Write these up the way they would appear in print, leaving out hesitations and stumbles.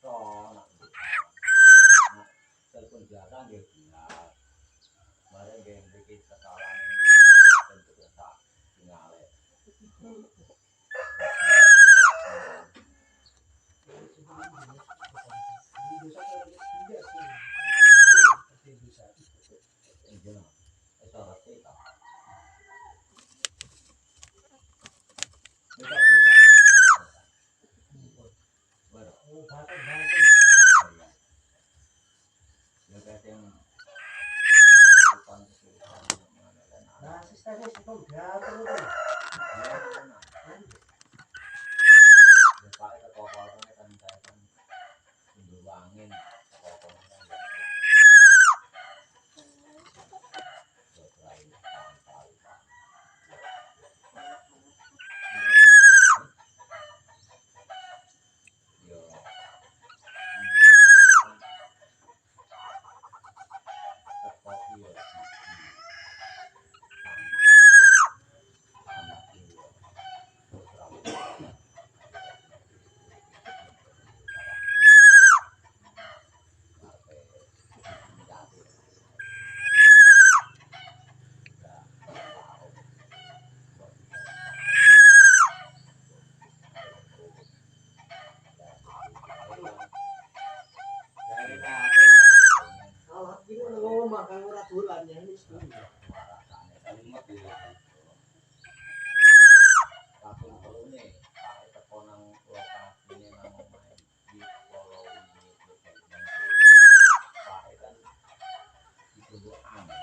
telepon biasa nggih benar. Mare nggih mriki kesalahan bentuk tak tingale. Iya. Esa rasa ta. Bisa buka. Baru. Oh, batal. Ya kadang nah, sistemnya itu gatel tuh. Ya, Pak, ketokohannya kan saya kan sumber angin, ketokohannya kan selain pantai. Yo, teko yo makan ora dolan ya wis kuwi. Kaping telune Pak teko nang lokasine nang omahe di Pulau ini Pak kan itu angin.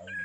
Angin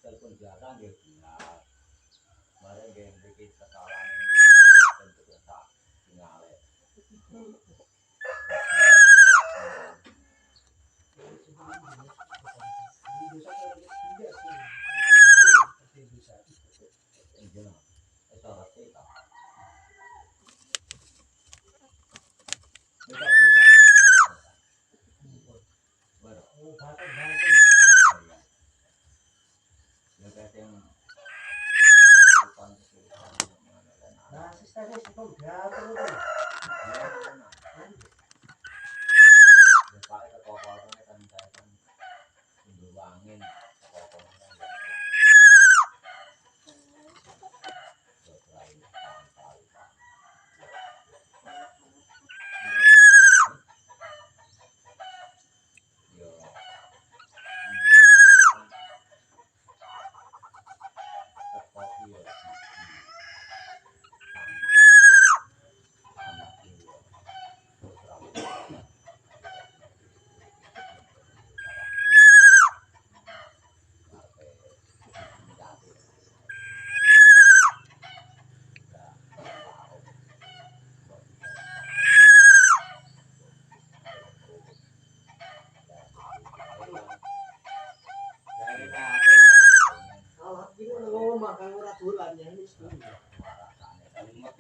telepon biasa nggih benar. Mare nggih mriki kesalahan bentuk tak tingale. Iya. Esa rasa ta. Bisa buka. Baru. Oh, batal. Ya kadang nah, sistemnya itu gatel tuh. Ya, Pak, ketokohannya kan saya kan sumber angin, ketokohannya selain pantai. Marasane kalimat